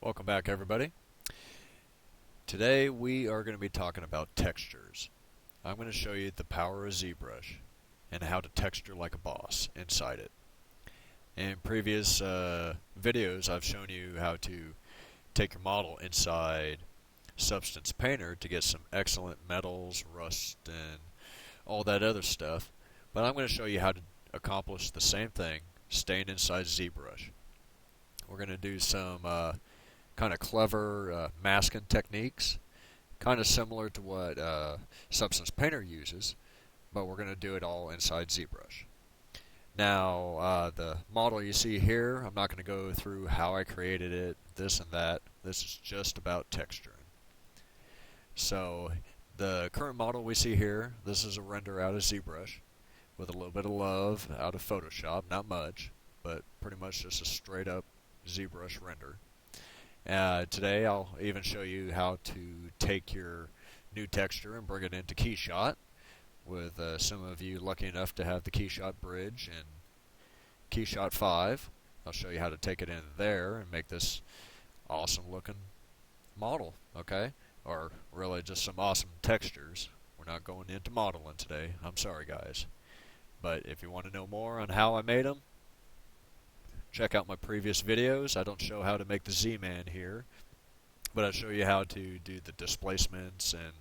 Welcome back, everybody. Today we are going to be talking about textures. I'm going to show you the power of ZBrush and how to texture like a boss inside it. In previous videos, I've shown you how to take your model inside Substance Painter to get some excellent metals, rust, and all that other stuff. But I'm going to show you how to accomplish the same thing staying inside ZBrush. We're going to do some kind of clever masking techniques, kind of similar to what Substance Painter uses, but we're going to do it all inside ZBrush. Now, the model you see here, I'm not going to go through how I created it, this and that. This is just about texturing. So, the current model we see here, this is a render out of ZBrush with a little bit of love out of Photoshop, not much, but pretty much just a straight up ZBrush render. Today I'll even show you how to take your new texture and bring it into Keyshot, with some of you lucky enough to have the Keyshot bridge and Keyshot 5. I'll show you how to take it in there and make this awesome looking model, okay? Or really just some awesome textures. We're not going into modeling today. I'm sorry, guys. But if you want to know more on how I made them, check out my previous videos. I don't show how to make the Z-Man here, but I show you how to do the displacements and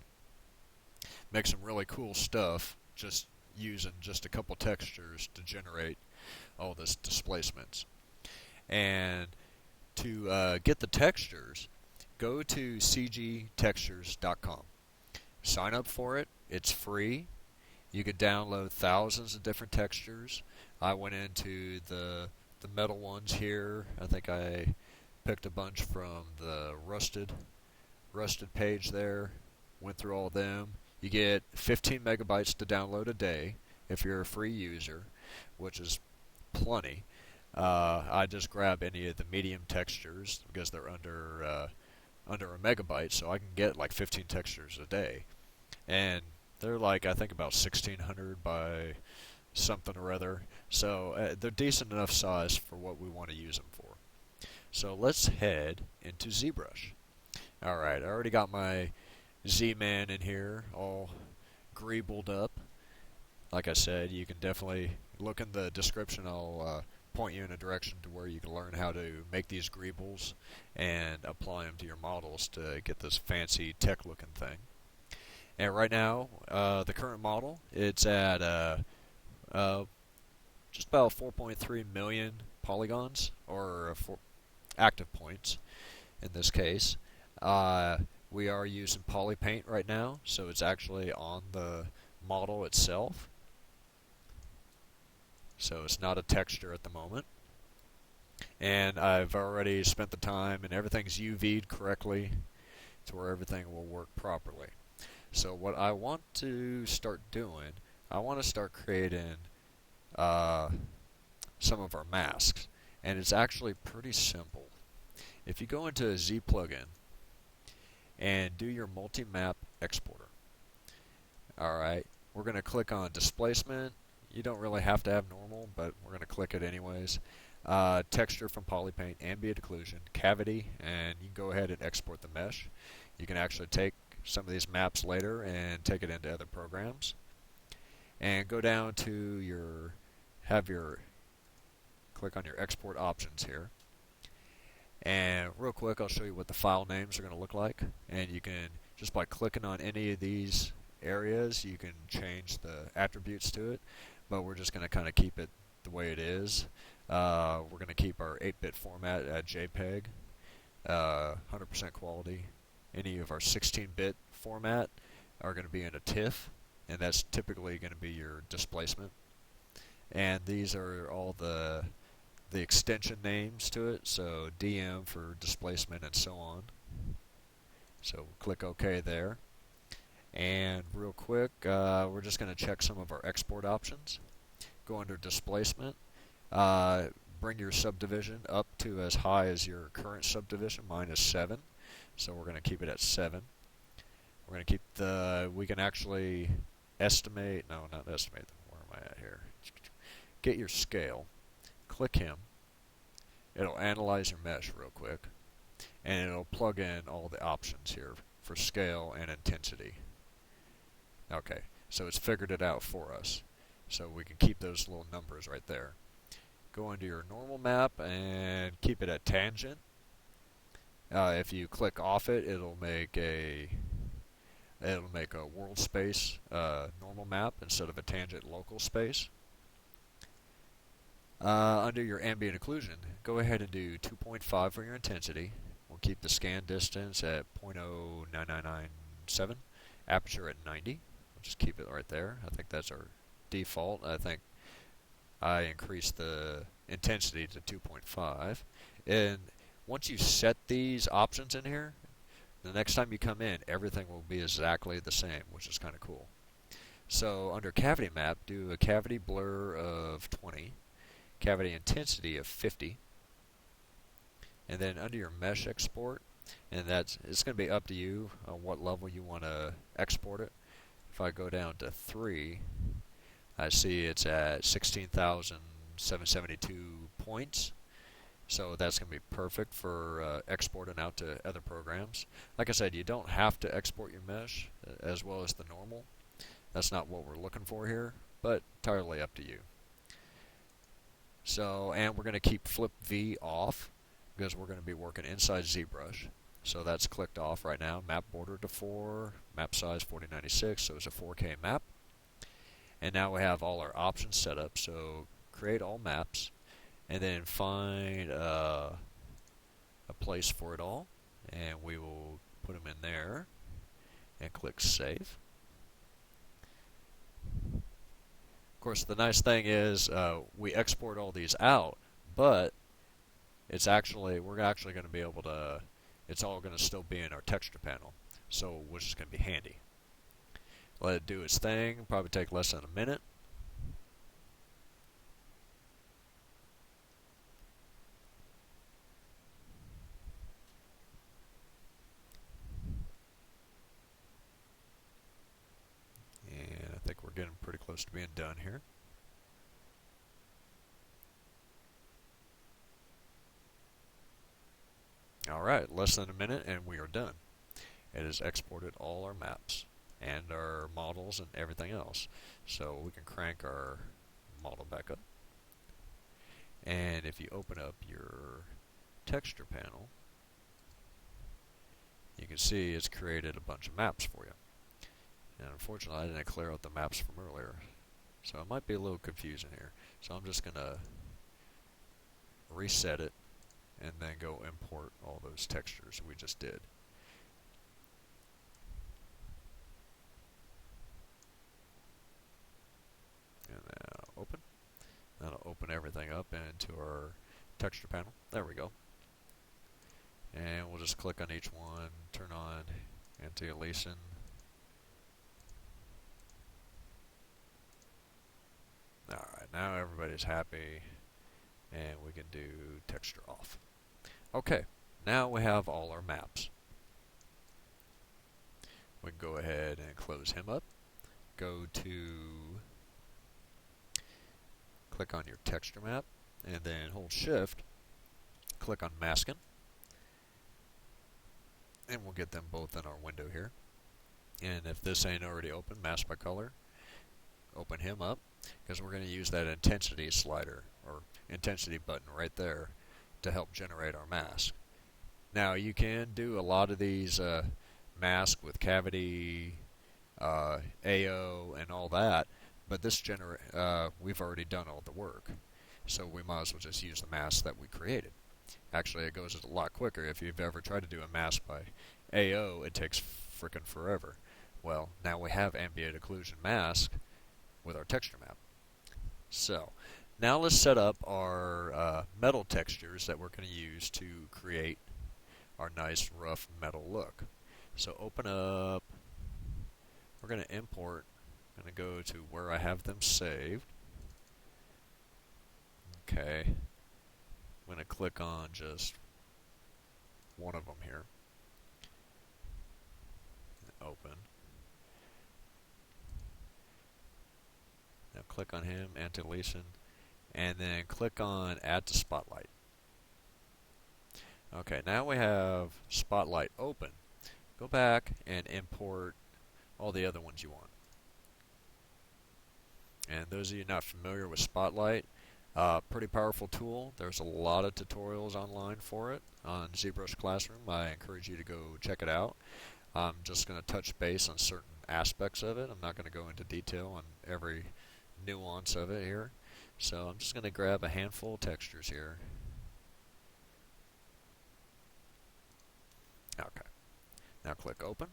make some really cool stuff just using just a couple textures to generate all this displacements. And to get the textures, go to cgtextures.com. Sign up for it. It's free. You can download thousands of different textures. I went into the metal ones here. I think I picked a bunch from the rusted page there. Went through all of them. You get 15 megabytes to download a day if you're a free user, which is plenty. I just grab any of the medium textures because they're under a megabyte, so I can get like 15 textures a day, and they're like I think about 1600 by something or other, so they're decent enough size for what we want to use them for. So let's head into ZBrush. Alright, I already got my Z-Man in here all greebled up. Like I said, you can definitely look in the description. I'll point you in a direction to where you can learn how to make these greebles and apply them to your models to get this fancy tech looking thing. And right now, the current model, it's at just about 4.3 million polygons, or active points in this case. We are using poly paint right now, so it's actually on the model itself. So it's not a texture at the moment. And I've already spent the time, and everything's UV'd correctly to where everything will work properly. So what I want to start doing, I want to start creating some of our masks, and it's actually pretty simple. If you go into a Z plugin and do your multi-map exporter, alright, we're going to click on displacement. You don't really have to have normal, but we're going to click it anyways. Texture from polypaint, ambient occlusion, cavity, and you can go ahead and export the mesh. You can actually take some of these maps later and take it into other programs. And go down to click on your export options here. And real quick, I'll show you what the file names are going to look like. And you can, just by clicking on any of these areas, you can change the attributes to it. But we're just going to kind of keep it the way it is. We're going to keep our 8-bit format at JPEG, 100% quality. Any of our 16-bit format are going to be in a TIFF, and that's typically going to be your displacement. And these are all the extension names to it, so DM for displacement and so on. So click OK there. And real quick, we're just going to check some of our export options. Go under displacement. Bring your subdivision up to as high as your current subdivision. Mine is 7, so we're going to keep it at 7. We're going to keep we can actually estimate, no, not estimate, where am I at here? Get your scale, click him, it'll analyze your mesh real quick, and it'll plug in all the options here for scale and intensity. Okay, so it's figured it out for us. So we can keep those little numbers right there. Go into your normal map and keep it at tangent. If you click off it, it'll make a world space normal map instead of a tangent local space. Under your ambient occlusion, go ahead and do 2.5 for your intensity. We'll keep the scan distance at 0.09997, aperture at 90. We'll just keep it right there. I think that's our default. I think I increased the intensity to 2.5. And once you set these options in here, the next time you come in, everything will be exactly the same, which is kind of cool. So under cavity map, do a cavity blur of 20, cavity intensity of 50, and then under your mesh export, and it's going to be up to you on what level you want to export it. If I go down to 3, I see it's at 16,772 points. So that's going to be perfect for exporting out to other programs. Like I said, you don't have to export your mesh as well as the normal. That's not what we're looking for here, but entirely up to you. So, and we're going to keep flip V off because we're going to be working inside ZBrush. So that's clicked off right now. Map border to 4, map size 4096, so it's a 4K map. And now we have all our options set up. So create all maps, and then find a place for it all, and we will put them in there, and click Save. Of course, the nice thing is we export all these out, but we're actually going to be able to. It's all going to still be in our texture panel, so which is going to be handy. Let it do its thing. Probably take less than a minute. And I think we're getting pretty close to being done here. Alright, less than a minute and we are done. It has exported all our maps and our models and everything else. So we can crank our model back up. And if you open up your texture panel, you can see it's created a bunch of maps for you. And unfortunately I didn't clear out the maps from earlier, so it might be a little confusing here. So I'm just going to reset it and then go import all those textures we just did. And now open. That'll open everything up into our texture panel. There we go. And we'll just click on each one, turn on anti-aliasing. Alright, now everybody's happy, and we can do texture off. Okay, now we have all our maps. We can go ahead and close him up. Go to, click on your texture map, and then hold shift, click on masking, and we'll get them both in our window here. And if this ain't already open, mask by color, open him up, because we're going to use that intensity slider, or intensity button right there, to help generate our mask. Now you can do a lot of these masks with cavity, AO, and all that, but this we've already done all the work, so we might as well just use the mask that we created. Actually, it goes a lot quicker. If you've ever tried to do a mask by AO, it takes frickin' forever. Well, now we have ambient occlusion mask with our texture map. So, now let's set up our metal textures that we're going to use to create our nice rough metal look. So open up, we're going to import, I'm going to go to where I have them saved. Okay, I'm going to click on just one of them here. Open. Now click on him, anti-aliasing, and then click on Add to Spotlight. Okay, now we have Spotlight open. Go back and import all the other ones you want. And those of you not familiar with Spotlight, pretty powerful tool. There's a lot of tutorials online for it on ZBrush Classroom. I encourage you to go check it out. I'm just going to touch base on certain aspects of it. I'm not going to go into detail on every nuance of it here. So I'm just going to grab a handful of textures here. Okay. Now click open.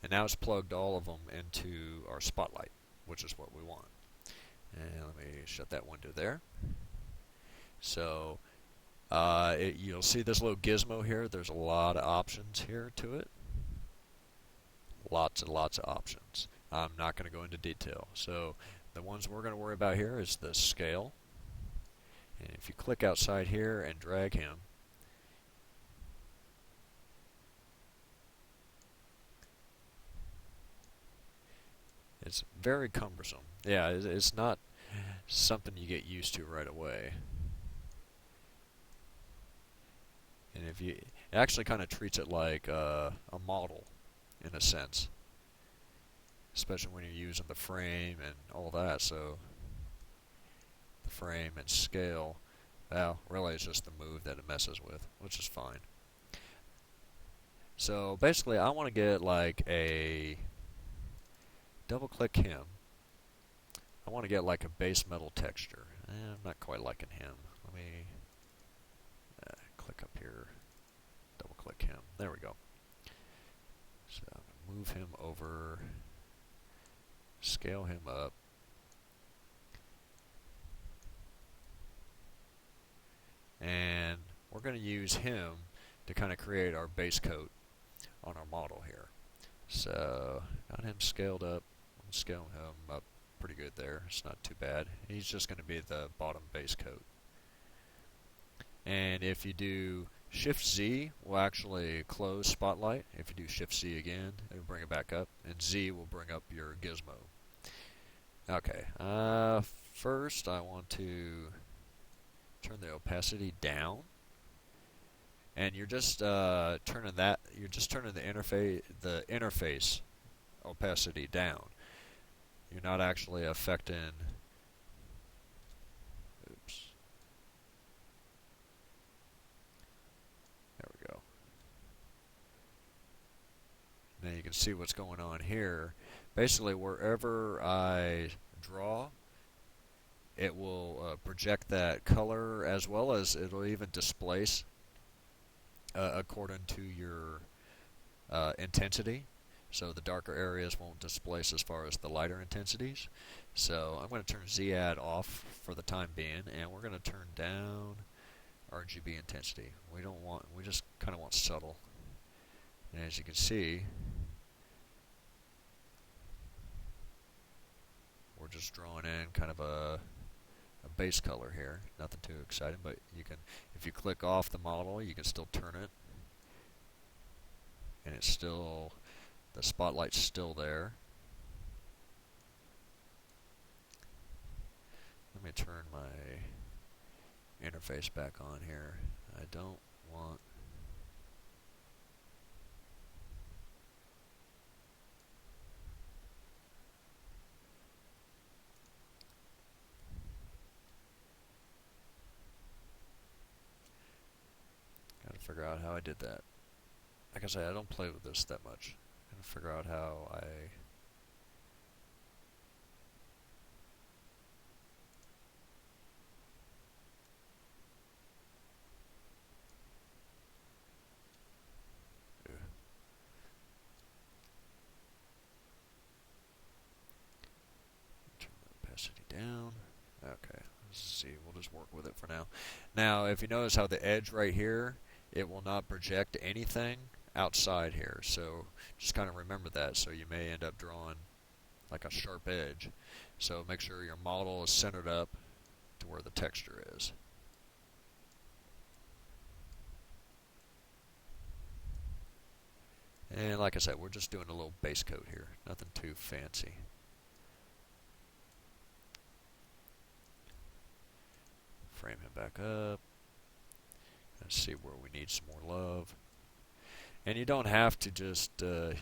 And now it's plugged all of them into our Spotlight, which is what we want. And let me shut that window there. So you'll see this little gizmo here. There's a lot of options here to it. Lots and lots of options. I'm not going to go into detail. So the ones we're going to worry about here is the scale. And if you click outside here and drag him, it's very cumbersome. Yeah, it's not something you get used to right away. And if you, it actually kind of treats it like a model in a sense, especially when you're using the frame and all that. So the frame and scale, well, really it's just the move that it messes with, which is fine. So basically I want to get like a double click him. I want to get like a base metal texture. I'm not quite liking him. Let me click up here, double click him. There we go. So I'm going to move him over, scale him up. And we're going to use him to kind of create our base coat on our model here. So got him scaled up. I'm scaling him up pretty good there. It's not too bad. He's just going to be the bottom base coat. And if you do Shift Z, will actually close Spotlight. If you do Shift Z again, it'll bring it back up. And Z will bring up your gizmo. Okay. First, I want to turn the opacity down. And you're just turning that. You're just turning the interface opacity down. You're not actually affecting. Oops. There we go. Now you can see what's going on here. Basically, wherever I draw, it will project that color, as well as it'll even displace according to your intensity. So the darker areas won't displace as far as the lighter intensities. So I'm going to turn Z-Add off for the time being, and we're going to turn down RGB intensity. We just kind of want subtle. And as you can see, we're just drawing in kind of a base color here. Nothing too exciting, but you can, if you click off the model, you can still turn it, and it's still, the spotlight's still there. Let me turn my interface back on here. I don't want gotta figure out how I did that. Like I say, I don't play with this that much. Gotta figure out how I turn the opacity down. Okay, let's see. We'll just work with it for now. Now, if you notice how the edge right here, it will not project anything outside here. So just kind of remember that. So you may end up drawing like a sharp edge. So make sure your model is centered up to where the texture is. And like I said, we're just doing a little base coat here. Nothing too fancy. Frame him back up. Let's see where we need some more love. And you don't have to just get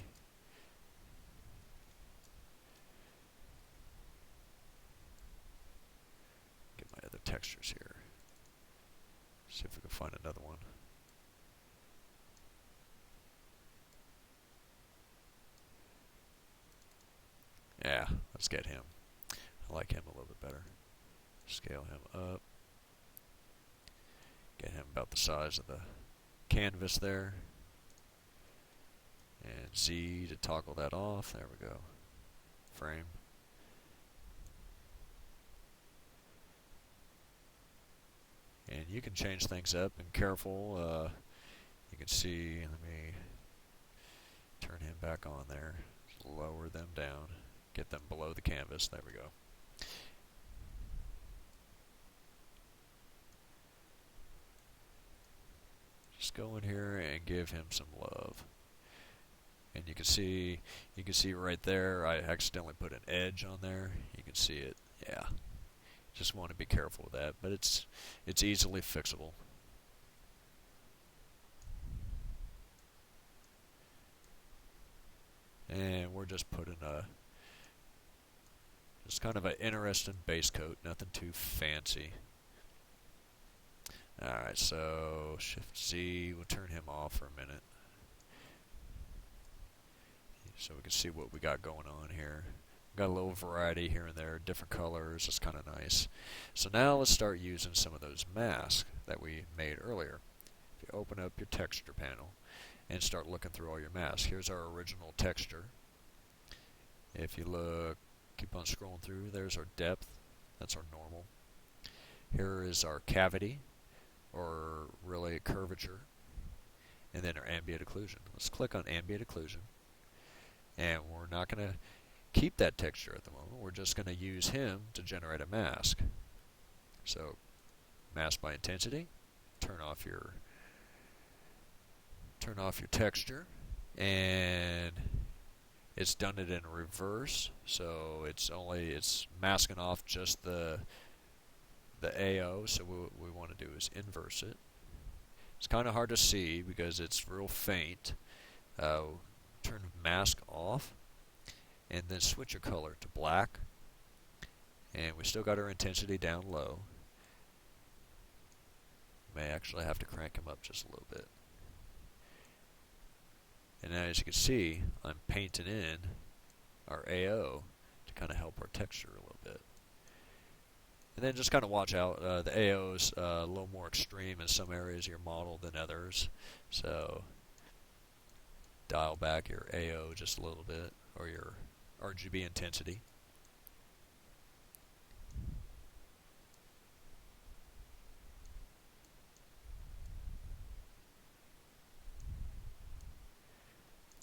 my other textures here. See if we can find another one. Yeah, let's get him. I like him a little bit better. Scale him up. Get him about the size of the canvas there. And Z to toggle that off. There we go. Frame. And you can change things up. And careful. You can see. Let me turn him back on there. Lower them down. Get them below the canvas. There we go. Just go in here and give him some love. And you can see right there, I accidentally put an edge on there. You can see it. Yeah. Just want to be careful with that, but it's easily fixable. And we're just putting just kind of an interesting base coat, nothing too fancy. Alright, so Shift Z, we'll turn him off for a minute. So we can see what we got going on here. Got a little variety here and there, different colors, it's kind of nice. So now let's start using some of those masks that we made earlier. If you open up your texture panel and start looking through all your masks, here's our original texture. If you look, keep on scrolling through, there's our depth, that's our normal. Here is our cavity, or really curvature, and then our ambient occlusion. Let's click on ambient occlusion, and we're not going to keep that texture at the moment. We're just going to use him to generate a mask. So, mask by intensity. Turn off your texture, and it's done it in reverse. So it's masking off just the AO. So what we want to do is inverse it. It's kind of hard to see because it's real faint. Turn mask off, and then switch your color to black. And we still got our intensity down low. May actually have to crank him up just a little bit. And now, as you can see, I'm painting in our AO to kind of help our texture a little bit. And then just kind of watch out. The AO is a little more extreme in some areas of your model than others. So dial back your AO just a little bit, or your RGB intensity.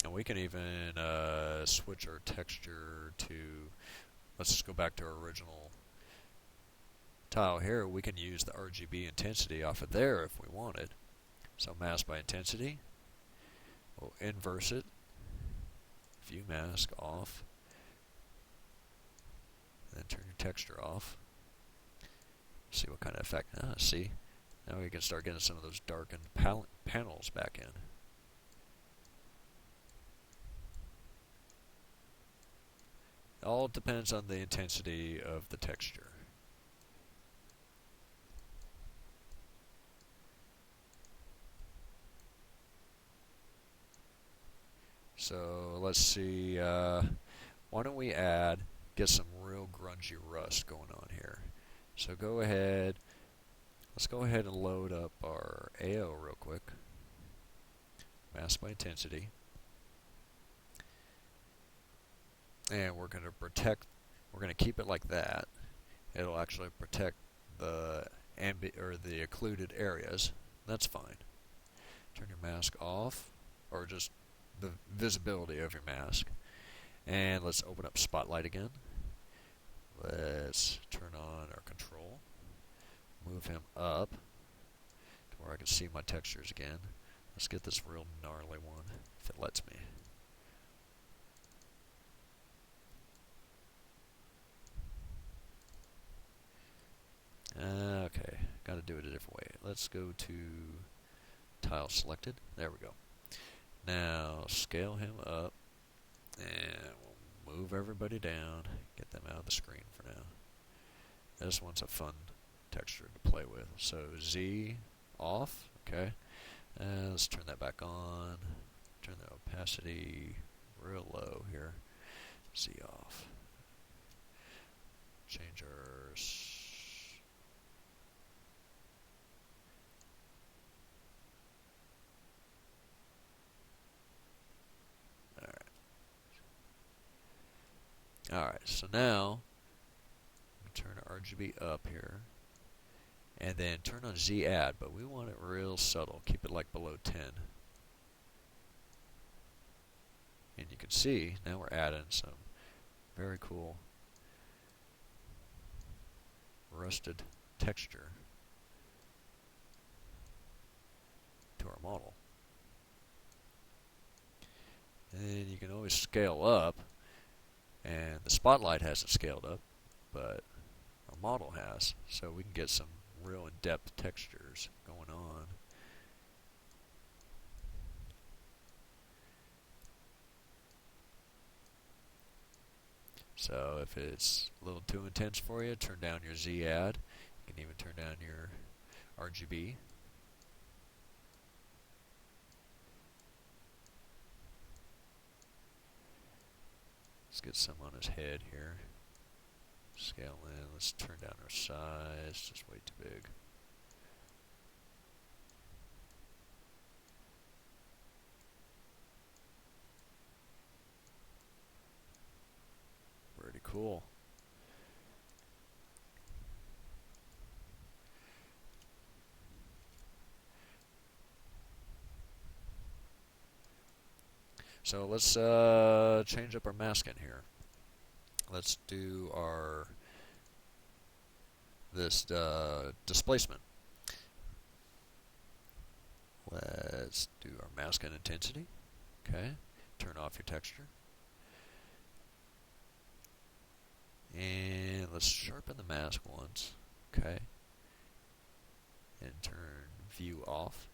And we can even switch our texture to, let's just go back to our original tile here. We can use the RGB intensity off of there if we wanted. So mask by intensity, we'll inverse it, view mask off, and then turn your texture off. See what kind of effect. See, now we can start getting some of those darkened panels back in. It all depends on the intensity of the texture. So let's see, why don't we get some real grungy rust going on here. So let's go ahead and load up our AO real quick. Mask by intensity. And we're going to keep it like that. It'll actually protect the occluded areas. That's fine. Turn your mask off, or just the visibility of your mask. And let's open up Spotlight again. Let's turn on our control. Move him up to where I can see my textures again. Let's get this real gnarly one, if it lets me. Okay, got to do it a different way. Let's go to tile selected. There we go. Now scale him up, and we'll move everybody down, get them out of the screen for now. This one's a fun texture to play with. So Z off, okay. Let's turn that back on. Turn the opacity real low here. Z off. Change our Alright, so now turn RGB up here, and then turn on Z add, but we want it real subtle. Keep it like below 10. And you can see now we're adding some very cool rusted texture to our model. And you can always scale up, and the spotlight hasn't scaled up, but our model has, so we can get some real in-depth textures going on. So if it's a little too intense for you, turn down your Z add. You can even turn down your RGB. Let's get some on his head here. Scale in. Let's turn down our size. Just way too big. Pretty cool. So let's change up our masking here. Let's do this displacement. Let's do our mask and intensity. Okay. Turn off your texture. And let's sharpen the mask once. Okay. And turn view off.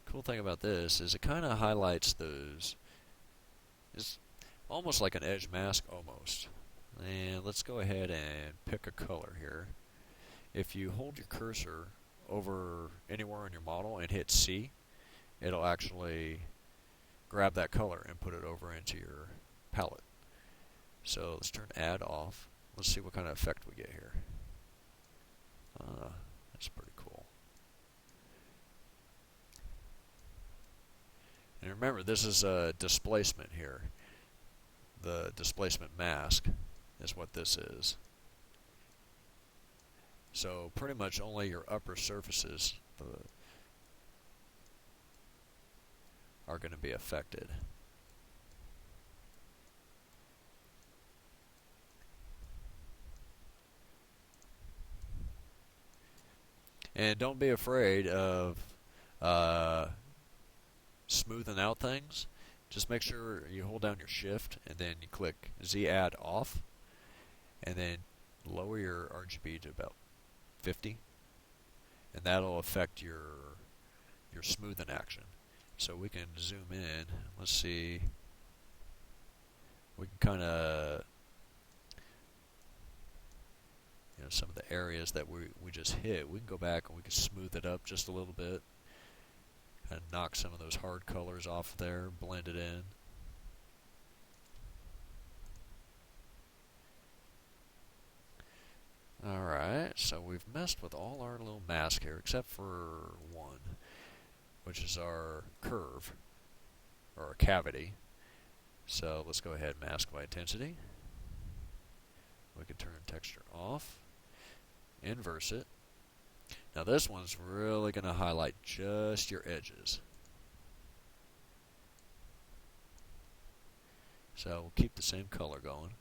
Cool thing about this is it kind of highlights those. It's almost like an edge mask almost. And let's go ahead and pick a color here. If you hold your cursor over anywhere on your model and hit C, it'll actually grab that color and put it over into your palette. So let's turn add off. Let's see what kind of effect we get here. That's pretty cool. And remember, this is a displacement here. The displacement mask is what this is. So pretty much only your upper surfaces are going to be affected. And don't be afraid of smoothing out things. Just make sure you hold down your shift and then you click Z add off, and then lower your RGB to about 50, and that'll affect your smoothing action. So we can zoom in. Let's see. We can kind of, some of the areas that we just hit, we can go back and we can smooth it up just a little bit. Kind of knock some of those hard colors off there, blend it in. Alright, so we've messed with all our little mask here except for one, which is our curve, or our cavity. So let's go ahead and mask by intensity. We can turn texture off, inverse it. Now this one's really going to highlight just your edges. So we'll keep the same color going.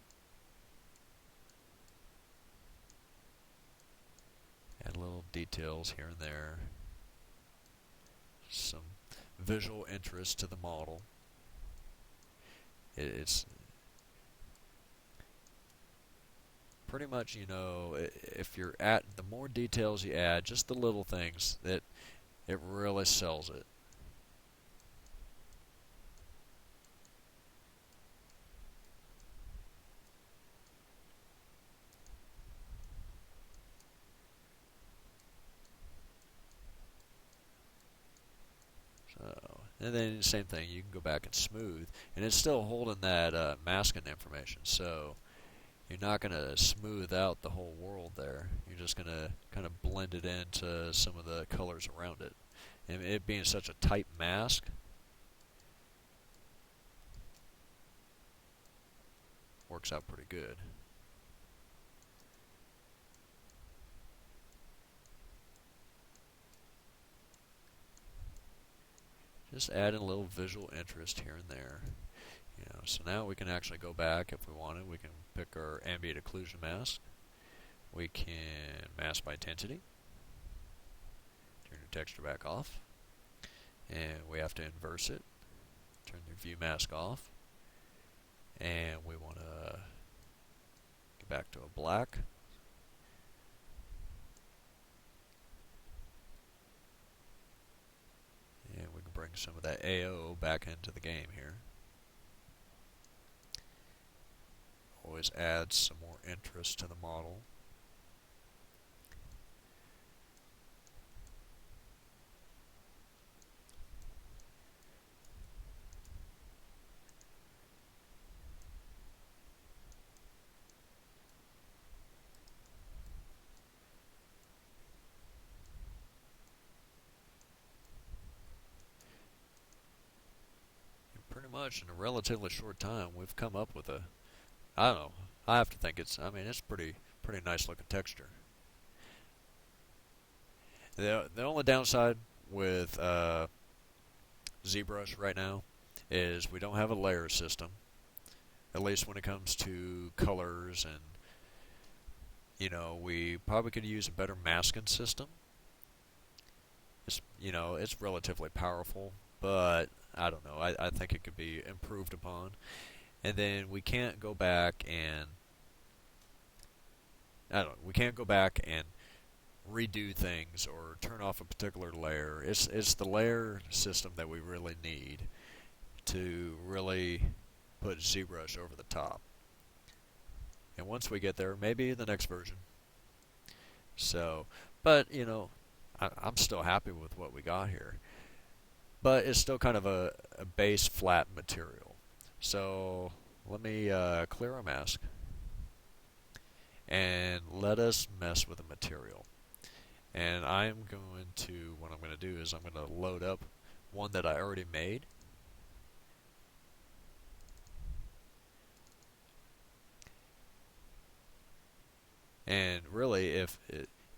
Add little details here and there. Some visual interest to the model. It's pretty much, if you're the more details you add, just the little things, that It really sells it. So, and then same thing, you can go back and smooth, and it's still holding that masking information. So you're not going to smooth out the whole world there. You're just going to kind of blend it into some of the colors around it. And it being such a tight mask, works out pretty good. Just adding a little visual interest here and there. So now we can actually go back if we wanted. We can pick our ambient occlusion mask. We can mask by intensity. Turn the texture back off. And we have to inverse it. Turn the view mask off. And we want to get back to a black. And we can bring some of that AO back into the game here. Always adds some more interest to the model. And pretty much in a relatively short time, we've come up with a, I don't know, I have to think it's pretty nice looking texture. The only downside with ZBrush right now is we don't have a layer system, at least when it comes to colors, and we probably could use a better masking system. It's relatively powerful, but I don't know. I think it could be improved upon. And then we can't go back and redo things or turn off a particular layer. It's the layer system that we really need to really put ZBrush over the top. And once we get there, maybe the next version. So, but I'm still happy with what we got here. But it's still kind of a base flat material. So let me clear our mask and let us mess with the material. And what I'm going to do is I'm going to load up one that I already made. And really,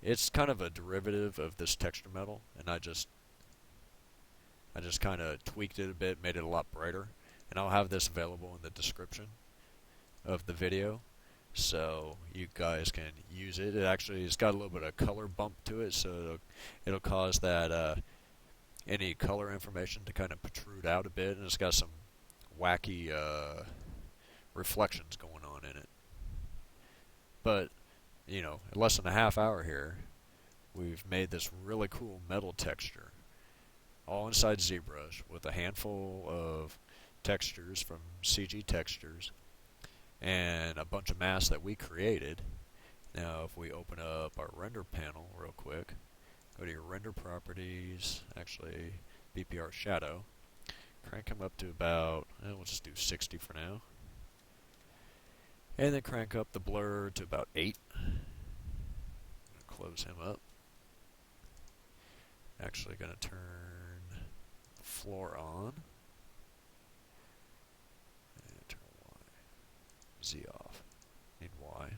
it's kind of a derivative of this texture metal, and I just kind of tweaked it a bit, made it a lot brighter. And I'll have this available in the description of the video, so you guys can use it. It's got a little bit of color bump to it, so it'll cause that any color information to kind of protrude out a bit, and it's got some wacky reflections going on in it. But in less than a half hour here, we've made this really cool metal texture, all inside ZBrush, with a handful of textures from CG Textures and a bunch of masks that we created. Now if we open up our render panel real quick, go to your render properties, actually BPR shadow, crank them up to about, we'll just do 60 for now, and then crank up the blur to about 8. Close him up. Actually going to turn the floor on. And turn Z off. Need Y.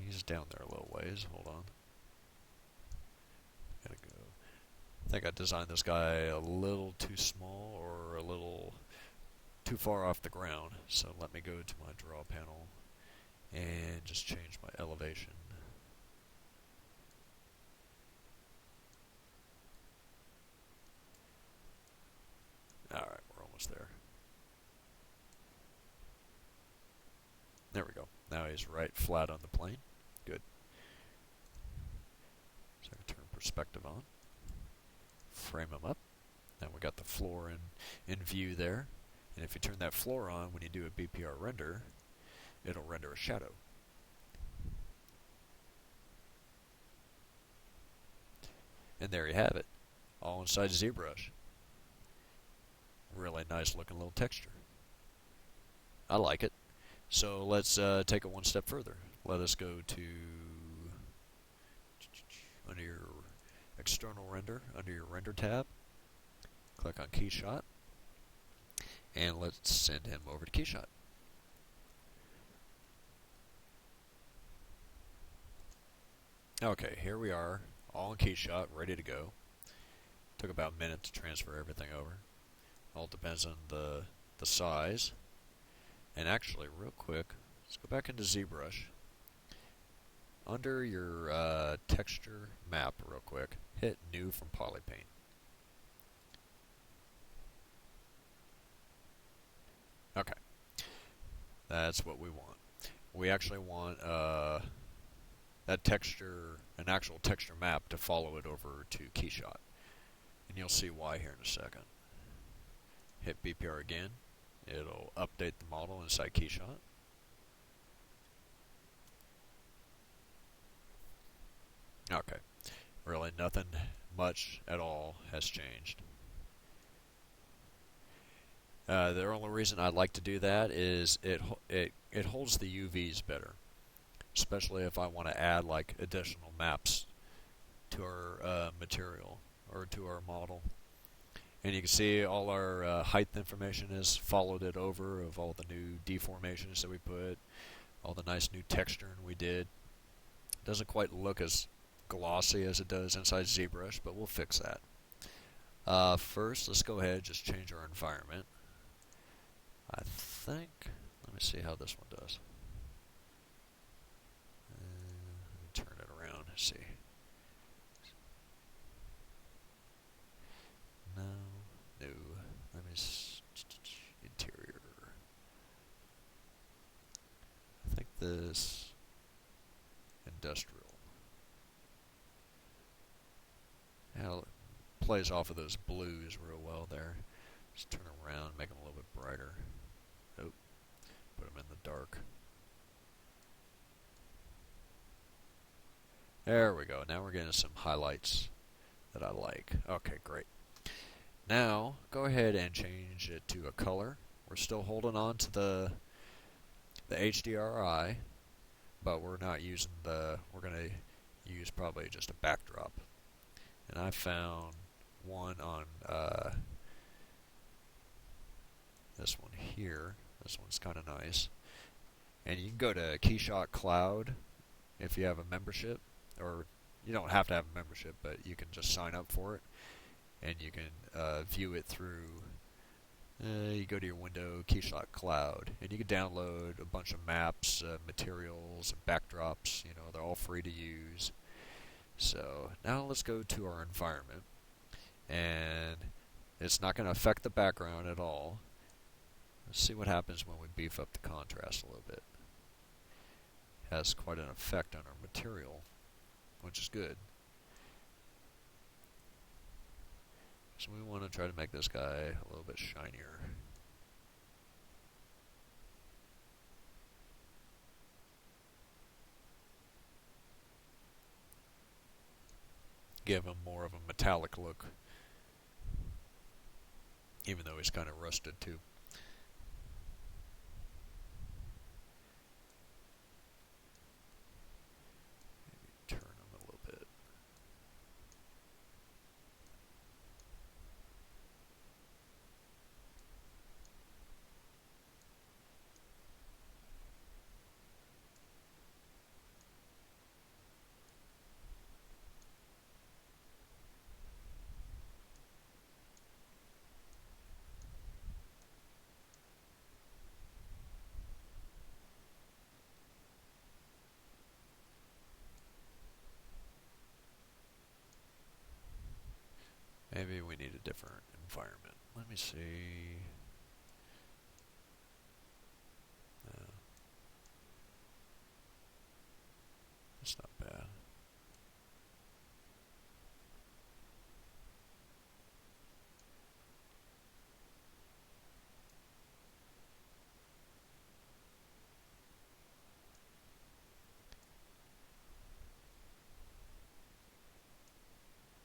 He's down there a little ways. Hold on. Gotta go. I think I designed this guy a little too small or a little too far off the ground. So let me go to my draw panel and just change my elevation. Alright, we're almost there. There we go. Now he's right flat on the plane. Good. perspective on. Frame them up. Now we got the floor in view there. And if you turn that floor on when you do a BPR render, it'll render a shadow. And there you have it, all inside ZBrush. Really nice looking little texture. I like it. So let's take it one step further. Let us go to under your external render, under your render tab. Click on Keyshot, and let's send him over to Keyshot. Okay, here we are, all in Keyshot, ready to go. Took about a minute to transfer everything over. All depends on the size. And actually, real quick, let's go back into ZBrush. Under your texture map, real quick, hit New from Polypaint. Okay, that's what we want. We actually want that texture, an actual texture map, to follow it over to Keyshot. And you'll see why here in a second. Hit BPR again. It'll update the model inside Keyshot. Okay, really nothing much at all has changed. The only reason I like to do that is it holds the UVs better, especially if I want to add like additional maps to our material or to our model. And you can see all our height information has followed it over, of all the new deformations that we put, all the nice new texturing we did. It doesn't quite look as glossy as it does inside ZBrush, but we'll fix that. First, let's go ahead and just change our environment. I think, let me see how this one does. Turn it around and see. No, let me interior. I think this industrial. Yeah, it plays off of those blues real well there. Just turn around, make them a little bit brighter. Oh, put them in the dark. There we go. Now we're getting some highlights that I like. Okay, great. Now, go ahead and change it to a color. We're still holding on to the HDRI, but we're not using we're going to use probably just a backdrop. And I found one on this one here. This one's kind of nice. And you can go to Keyshot Cloud if you have a membership, or you don't have to have a membership, but you can just sign up for it, and you can view it through. You go to your window, Keyshot Cloud, and you can download a bunch of maps, materials, and backdrops. You know, they're all free to use. So now let's go to our environment, and it's not going to affect the background at all. Let's see what happens when we beef up the contrast a little bit. It has quite an effect on our material, which is good. So we want to try to make this guy a little bit shinier. Give him more of a metallic look, even though he's kind of rusted too. Maybe turn him a little bit. Maybe we need a different environment. Let me see. It's not bad.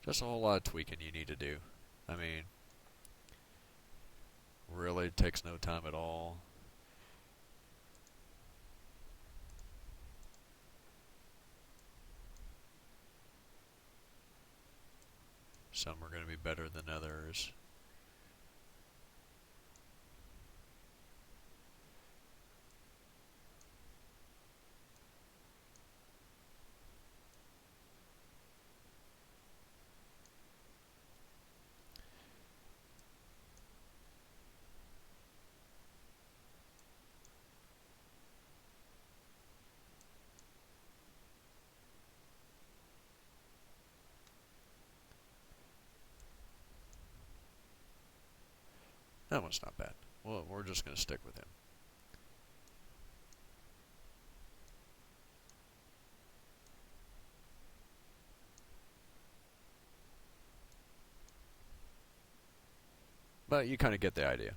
Just a whole lot of tweaking you need to do. I mean, really takes no time at all. Some are going to be better than others. That one's not bad. Well, we're just going to stick with him. But you kind of get the idea.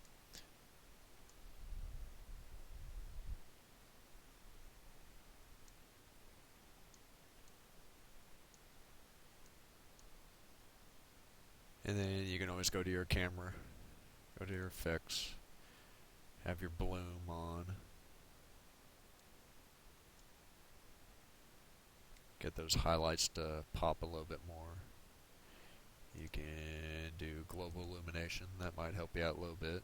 And then you can always go to your camera, go to your effects, have your bloom on, get those highlights to pop a little bit more. You can do global illumination, that might help you out a little bit.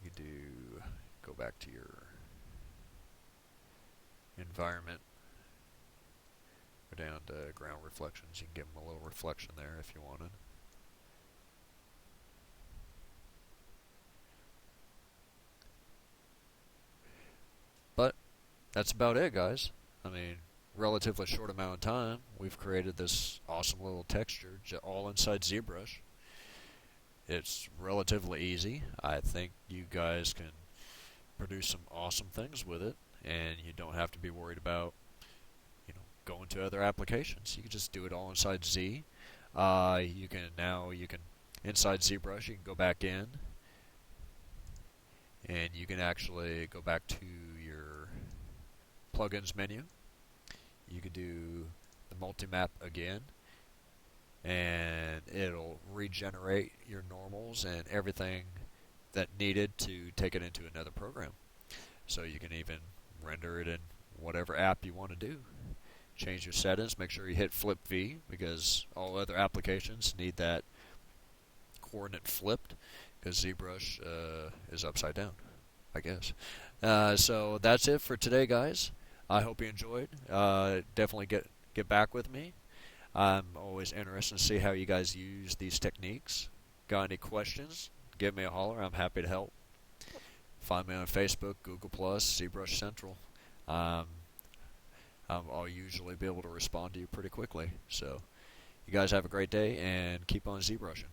You can do, go back to your environment, go down to ground reflections, you can give them a little reflection there if you wanted. But that's about it, guys. I mean, relatively short amount of time, we've created this awesome little texture all inside ZBrush. It's relatively easy. I think you guys can produce some awesome things with it, and you don't have to be worried about, going to other applications. You can just do it all inside Z. You can inside ZBrush, you can go back in, and you can actually go back to your plugins menu. You can do the multi-map again, and it'll regenerate your normals and everything that needed to take it into another program. So you can even render it in whatever app you want to do. Change your settings, make sure you hit flip V, because all other applications need that coordinate flipped, because ZBrush is upside down, I guess. So that's it for today, guys. I hope you enjoyed. Definitely get back with me. I'm always interested to see how you guys use these techniques. Got any questions? Give me a holler. I'm happy to help. Find me on Facebook, Google+, ZBrush Central. I'll usually be able to respond to you pretty quickly. So you guys have a great day and keep on ZBrushing.